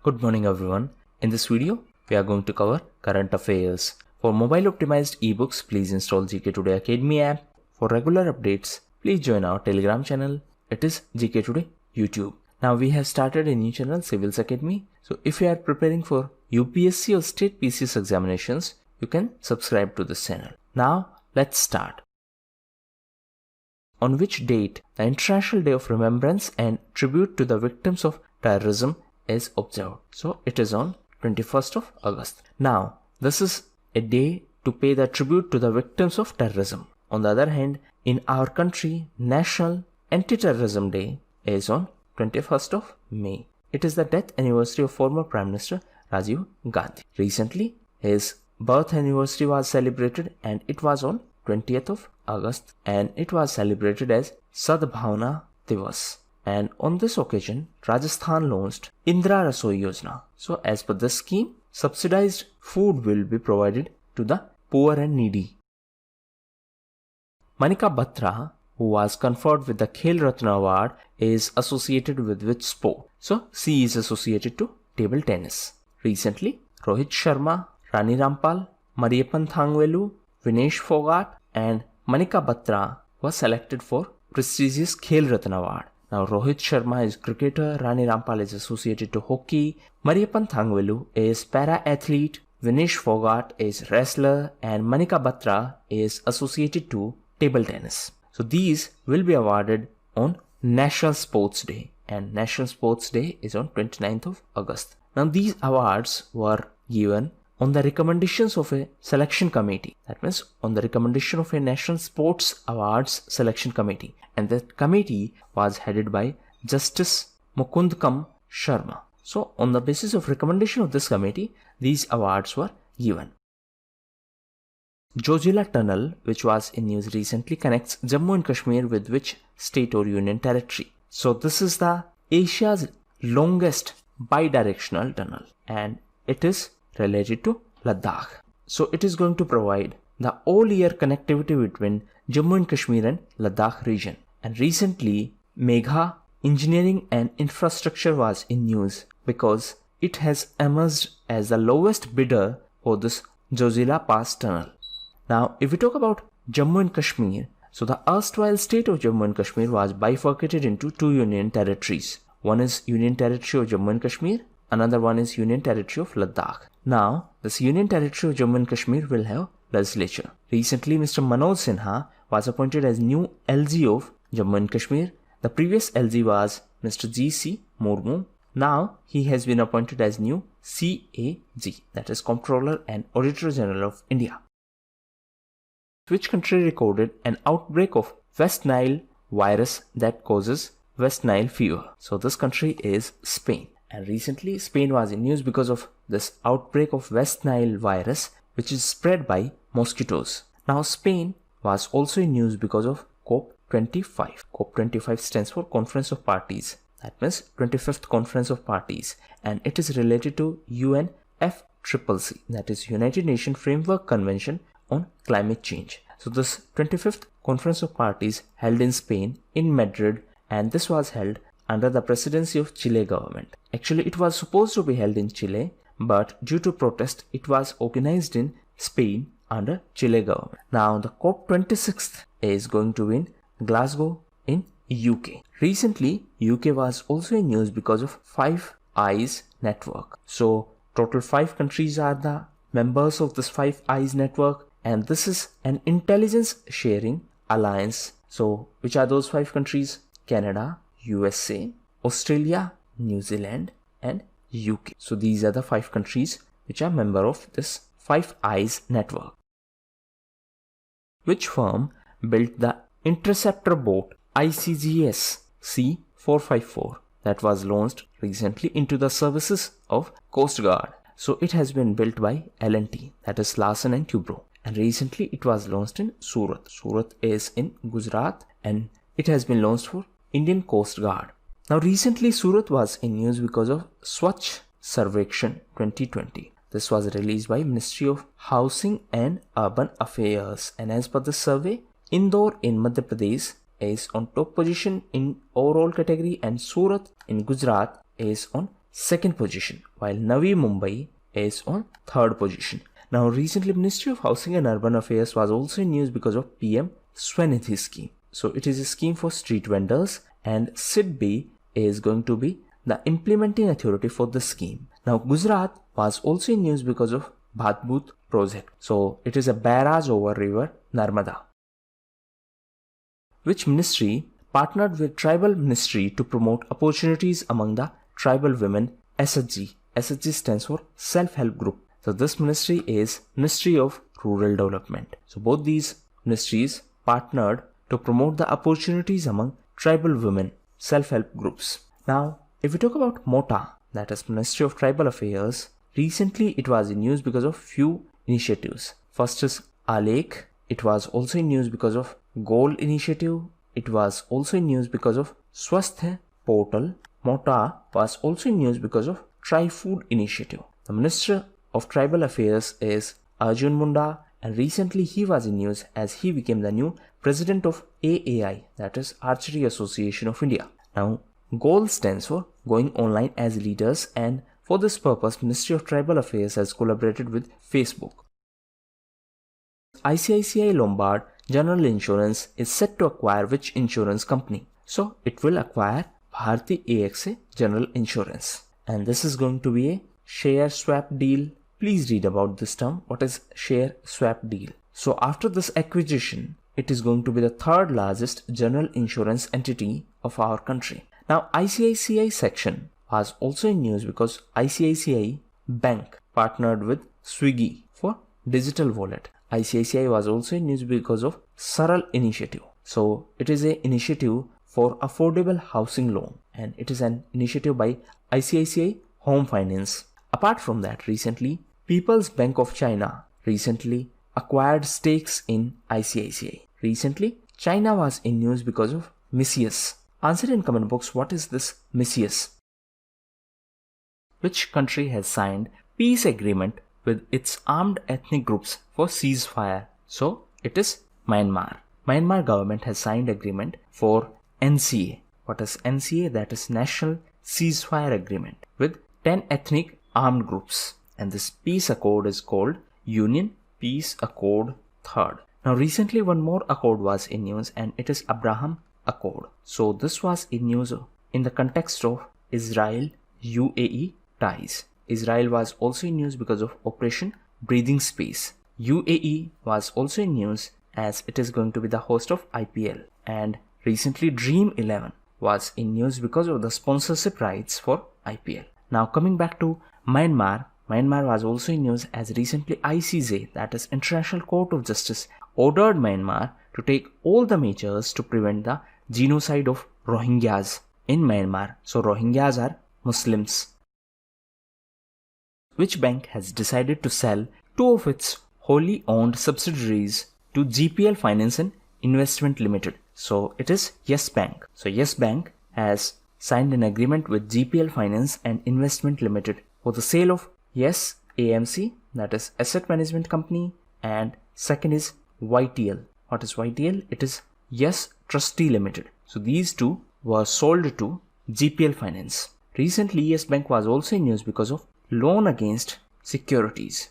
Good morning everyone. In this video, we are going to cover current affairs. For mobile optimized ebooks, please install GKToday Academy app. For regular updates, please join our Telegram channel. It is GKToday YouTube. Now we have started a new channel, Civils Academy. So if you are preparing for UPSC or state PCS examinations, you can subscribe to this channel. Now let's start. On which date the International Day of Remembrance and Tribute to the Victims of Terrorism is observed? So it is on 21st of August. Now this is a day to pay the tribute to the victims of terrorism. On the other hand, in our country, National Anti-Terrorism Day is on 21st of May. It is the death anniversary of former Prime Minister Rajiv Gandhi. Recently, his birth anniversary was celebrated and it was on 20th of August and it was celebrated as Sadbhavna Divas. And on this occasion, Rajasthan launched Indra Rasoi Yojana. So as per this scheme, subsidized food will be provided to the poor and needy. Manika Batra, who was conferred with the Khel Ratna Award, is associated with which sport? So she is associated to table tennis. Recently, Rohit Sharma, Rani Rampal, Mariyappan Thangvelu, Vinesh Fogart and Manika Batra was selected for prestigious Khel Ratna Award. Now Rohit Sharma is cricketer, Rani Rampal is associated to hockey, Mariyappan Thangvelu is para-athlete, Vinesh Fogart is wrestler and Manika Batra is associated to table tennis. So these will be awarded on National Sports Day and National Sports Day is on 29th of August. Now these awards were given on the recommendations of a selection committee. That means on the recommendation of a National Sports Awards Selection Committee. And that committee was headed by Justice Mukundkam Sharma. So on the basis of recommendation of this committee, these awards were given. Zojila Tunnel, which was in news recently, connects Jammu and Kashmir with which state or union territory? So this is the Asia's longest bi-directional tunnel and it is related to Ladakh. So it is going to provide the all-year connectivity between Jammu and Kashmir and Ladakh region. And recently, Megha Engineering and Infrastructure was in news because it has emerged as the lowest bidder for this Zojila Pass tunnel. Now, if we talk about Jammu and Kashmir, so the erstwhile state of Jammu and Kashmir was bifurcated into two union territories. One is Union Territory of Jammu and Kashmir, another one is Union Territory of Ladakh. Now, this Union Territory of Jammu and Kashmir will have legislature. Recently, Mr. Manoj Sinha was appointed as new LG of Jammu and Kashmir. The previous LG was Mr. G.C. Murmu. Now, he has been appointed as new CAG, that is Comptroller and Auditor General of India. Which country recorded an outbreak of West Nile virus that causes West Nile fever? So this country is Spain. And recently Spain was in news because of this outbreak of West Nile virus which is spread by mosquitoes. Now Spain was also in news because of COP25. COP25 stands for Conference of Parties. That means 25th Conference of Parties and it is related to UNFCCC, that is United Nations Framework Convention on Climate Change. So this 25th Conference of Parties held in Spain in Madrid and this was held under the presidency of Chile government. Actually it was supposed to be held in Chile but due to protest it was organized in Spain under Chile government. Now the COP26th is going to be in Glasgow in UK. Recently UK was also in news because of Five Eyes network. So total 5 countries are the members of this Five Eyes network and this is an intelligence sharing alliance. So which are those 5 countries? Canada, USA, Australia, New Zealand and UK. So these are the 5 countries which are member of this Five Eyes network. Which firm built the Interceptor Boat ICGS C454 that was launched recently into the services of Coast Guard? So it has been built by L&T, that is Larsen and Toubro. And recently it was launched in Surat. Surat is in Gujarat and it has been launched for Indian Coast Guard. Now recently Surat was in news because of Swachh Sarvekshan 2020. This was released by Ministry of Housing and Urban Affairs and as per the survey, Indore in Madhya Pradesh is on top position in overall category and Surat in Gujarat is on second position, while Navi Mumbai is on third position. Now recently Ministry of Housing and Urban Affairs was also in news because of PM Swanidhi scheme. So it is a scheme for street vendors, and SIDBI is going to be the implementing authority for the scheme. Now Gujarat was also in news because of Bhatbut project. So it is a barrage over river Narmada. Which ministry partnered with tribal ministry to promote opportunities among the tribal women? SHG. SHG stands for self-help group. So this ministry is Ministry of Rural Development. So both these ministries partnered to promote the opportunities among tribal women self-help groups. Now if we talk about MOTA, that is Ministry of Tribal Affairs, recently it was in news because of few initiatives. First is Alek. It was also in news because of Goal initiative. It was also in news because of Swasth portal. MOTA was also in news because of Tri-Food initiative. The Minister of Tribal Affairs is Arjun Munda, and recently he was in news as he became the new president of AAI, that is Archery Association of India. Now GOAL stands for Going Online as Leaders, and for this purpose Ministry of Tribal Affairs has collaborated with Facebook. ICICI Lombard General Insurance is set to acquire which insurance company? So it will acquire Bharti AXA General Insurance, and this is going to be a share swap deal. Please read about this term. What is share swap deal? So after this acquisition, it is going to be the third largest general insurance entity of our country. Now ICICI section was also in news because ICICI Bank partnered with Swiggy for digital wallet. ICICI was also in news because of Saral initiative. So it is an initiative for affordable housing loan, and it is an initiative by ICICI Home Finance. Apart from that, recently People's Bank of China recently acquired stakes in ICICI. Recently China was in news because of Mauritius. Answer in comment box, what is this Mauritius? Which country has signed peace agreement with its armed ethnic groups for ceasefire? So it is Myanmar. Myanmar government has signed agreement for NCA. What is NCA? That is National Ceasefire Agreement with 10 ethnic armed groups, and this peace accord is called Union Peace Accord 3rd. Now recently one more accord was in news, and it is Abraham Accord. So this was in news in the context of Israel UAE ties. Israel was also in news because of Operation Breathing Space. UAE was also in news as it is going to be the host of IPL, and recently Dream 11 was in news because of the sponsorship rights for IPL. Now coming back to Myanmar, Myanmar was also in news as recently ICJ, that is International Court of Justice, ordered Myanmar to take all the measures to prevent the genocide of Rohingyas in Myanmar. So Rohingyas are Muslims. Which bank has decided to sell two of its wholly owned subsidiaries to GPL Finance and Investment Limited? So it is Yes Bank. So Yes Bank has signed an agreement with GPL Finance and Investment Limited for the sale of Yes AMC, that is Asset Management Company, and second is YTL. What is YTL? It is Yes Trustee Limited. So these two were sold to GPL Finance. Recently Yes Bank was also in news because of loan against securities.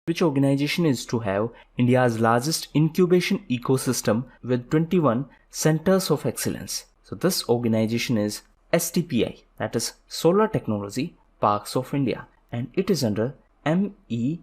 Which organization is to have India's largest incubation ecosystem with 21 centers of excellence? So this organization is STPI, that is Solar Technology Parks of India, and it is under MEITY,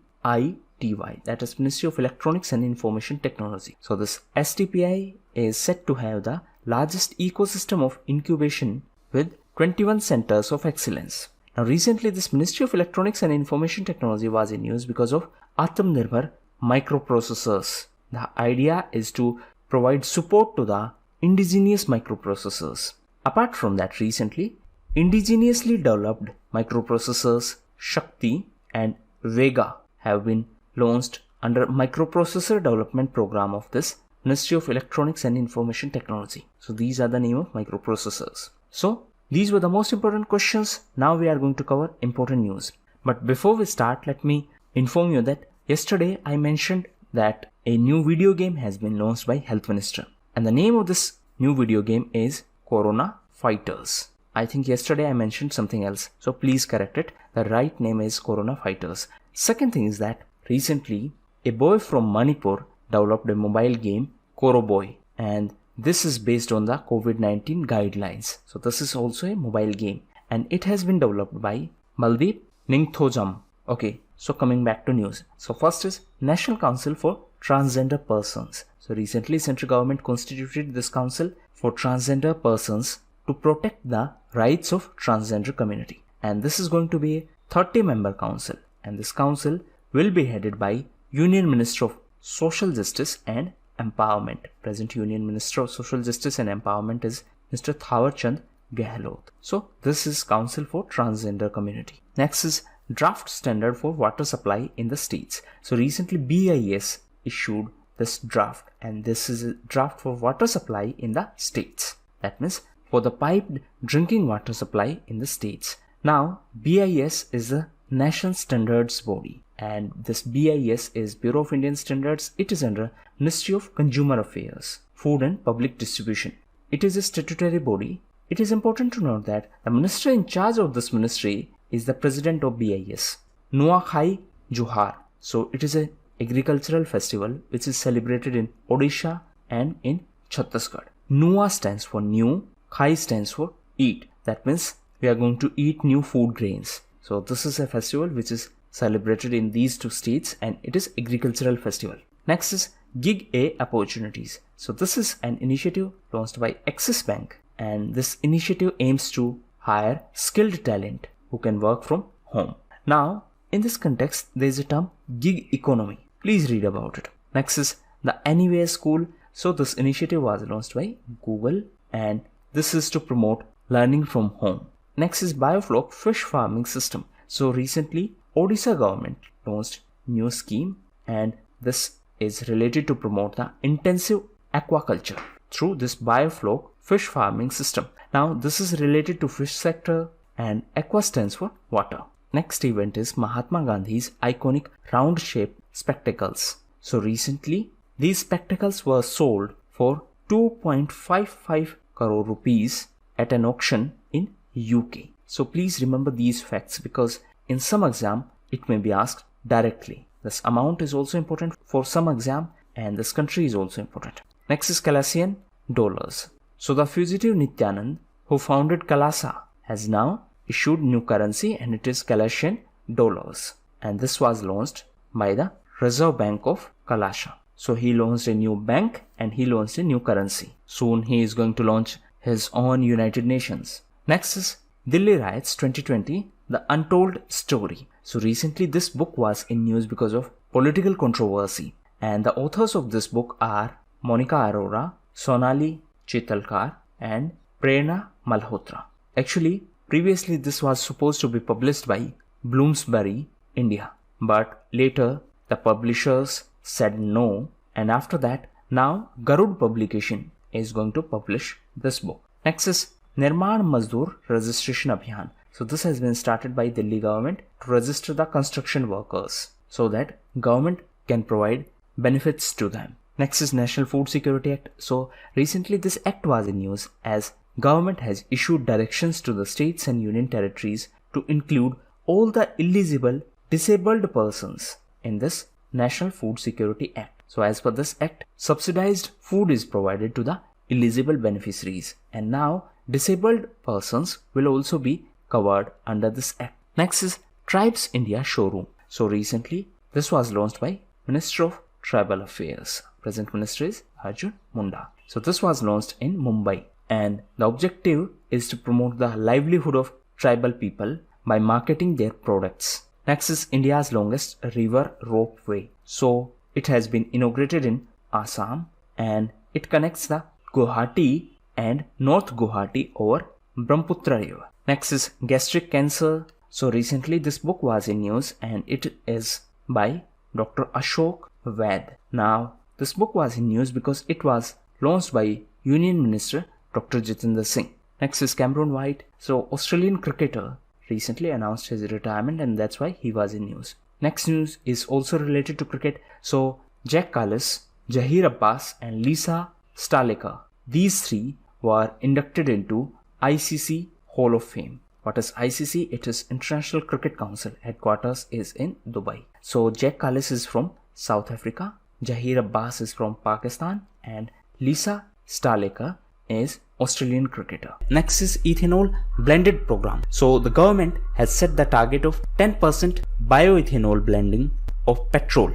that is Ministry of Electronics and Information Technology. So this STPI is said to have the largest ecosystem of incubation with 21 centers of excellence. Now recently this Ministry of Electronics and Information Technology was in news because of Atmanirbhar microprocessors. The idea is to provide support to the indigenous microprocessors. Apart from that, recently indigenously developed microprocessors Shakti and Vega have been launched under microprocessor development program of this Ministry of Electronics and Information Technology. So these are the name of microprocessors. So these were the most important questions. Now we are going to cover important news. But before we start, let me inform you that yesterday I mentioned that a new video game has been launched by Health Minister, and the name of this new video game is Corona Fighters. I think yesterday I mentioned something else, so please correct it. The right name is Corona Fighters. Second thing is that recently a boy from Manipur developed a mobile game, Koroboy, and this is based on the COVID-19 guidelines. So this is also a mobile game and it has been developed by Maldeep Ningthojam. Okay, so coming back to news. So first is National Council for Transgender Persons. So recently central government constituted this council for transgender persons to protect the rights of transgender community. And this is going to be a 30-member council. And this council will be headed by Union Minister of Social Justice and Empowerment. Present Union Minister of Social Justice and Empowerment is Mr. Thawar Chand Gehlot. So this is Council for Transgender Community. Next is Draft Standard for Water Supply in the States. So recently BIS issued this draft, and this is a draft for water supply in the states. That means for the piped drinking water supply in the states. Now BIS is the National Standards Body, and this BIS is Bureau of Indian Standards. It is under Ministry of Consumer Affairs, Food and Public Distribution. It is a statutory body. It is important to note that the minister in charge of this ministry is the president of BIS, Nuakhai Juhar. So it is a agricultural festival which is celebrated in Odisha and in Chhattisgarh. Nua stands for new, Khai stands for eat. That means we are going to eat new food grains. So this is a festival which is celebrated in these two states and it is agricultural festival. Next is Gig A Opportunities. So this is an initiative launched by Axis Bank, and this initiative aims to hire skilled talent who can work from home. Now in this context there is a term gig economy. Please read about it. Next is the Anywhere School. So this initiative was launched by Google and this is to promote learning from home. Next is Biofloc Fish Farming System. So recently Odisha government launched new scheme and this is related to promote the intensive aquaculture through this Biofloc Fish Farming System. Now this is related to fish sector and aqua stands for water. Next event is Mahatma Gandhi's iconic round-shaped spectacles. So recently these spectacles were sold for 2.55 crore rupees at an auction in UK. So please remember these facts because in some exam it may be asked directly. This amount is also important for some exam and this country is also important. Next is Kalasian dollars. So the fugitive Nityanand who founded Kalasa has now issued new currency and it is Kalasian dollars, and this was launched by the Reserve Bank of Kalasha. So he launched a new bank and he launched a new currency. Soon he is going to launch his own United Nations. Next is Delhi Riots 2020, The Untold Story. So recently this book was in news because of political controversy, and the authors of this book are Monica Arora, Sonali Chetalkar and Prerna Malhotra. Actually, previously this was supposed to be published by Bloomsbury, India, but later the publishers said no, and after that now Garud Publication is going to publish this book. Next is Nirman Mazdoor Registration Abhiyan. So this has been started by Delhi government to register the construction workers so that government can provide benefits to them. Next is National Food Security Act. So recently this act was in news as government has issued directions to the states and union territories to include all the eligible disabled persons in this National Food Security Act. So as per this act, subsidized food is provided to the eligible beneficiaries, and now disabled persons will also be covered under this act. Next is Tribes India Showroom. So recently this was launched by Minister of Tribal Affairs. Present minister is Arjun Munda. So this was launched in Mumbai, and the objective is to promote the livelihood of tribal people by marketing their products. Next is India's longest river ropeway. So it has been inaugurated in Assam and it connects the Guwahati and North Guwahati over Brahmaputra river. Next is gastric cancer. So recently this book was in news and it is by Dr. Ashok Vaid. Now this book was in news because it was launched by Union Minister Dr. Jitendra Singh. Next is Cameron White. So Australian cricketer recently announced his retirement and that's why he was in news. Next news is also related to cricket. So Jack Callis, Jahir Abbas and Lisa Sthalekar, these three were inducted into ICC Hall of Fame. What is ICC? It is International Cricket Council. Headquarters is in Dubai. So Jack Kallis is from South Africa, Jahir Abbas is from Pakistan, and Lisa Sthalekar is Australian cricketer. Next is ethanol blended program. So the government has set the target of 10% bioethanol blending of petrol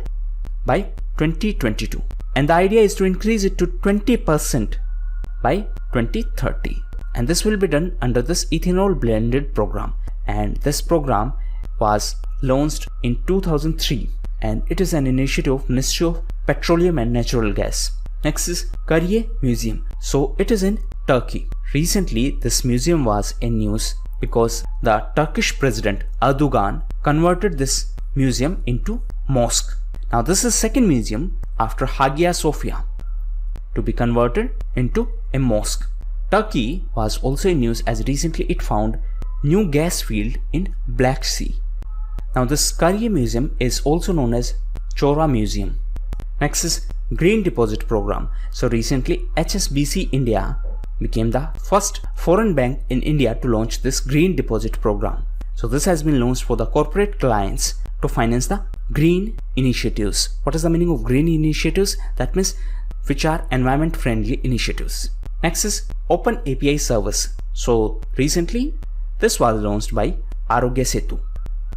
by 2022. And the idea is to increase it to 20% by 2030. And this will be done under this ethanol blended program. And this program was launched in 2003. And it is an initiative of Ministry of Petroleum and Natural Gas. Next is Karye Museum. So it is in Turkey. Recently, this museum was in news because the Turkish president Erdogan converted this museum into mosque. Now this is second museum after Hagia Sophia to be converted into a mosque. Turkey was also in news as recently it found new gas field in Black Sea. Now this Karye Museum is also known as Chora Museum. Next is Green Deposit Program. So recently HSBC India became the first foreign bank in India to launch this Green Deposit Program. So this has been launched for the corporate clients to finance the green initiatives. What is the meaning of green initiatives? That means which are environment friendly initiatives. Next is Open API Service. So recently this was launched by Arogya Setu.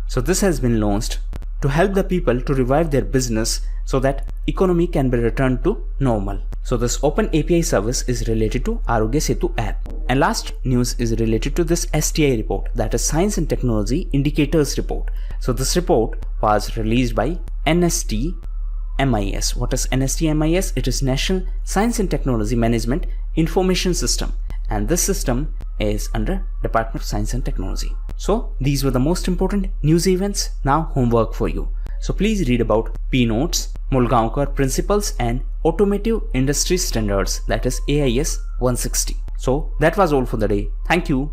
So this has been launched to help the people to revive their business so that economy can be returned to normal. So this Open API service is related to Arogya Setu app. And last news is related to this STI report, that is Science and Technology Indicators Report. So this report was released by NST-MIS. What is NST-MIS? It is National Science and Technology Management Information System. And this system is under Department of Science and Technology. So these were the most important news events. Now homework for you. So please read about P-Notes, Mulgaonkar Principles and Automotive Industry Standards, that is AIS 160. So that was all for the day. Thank you.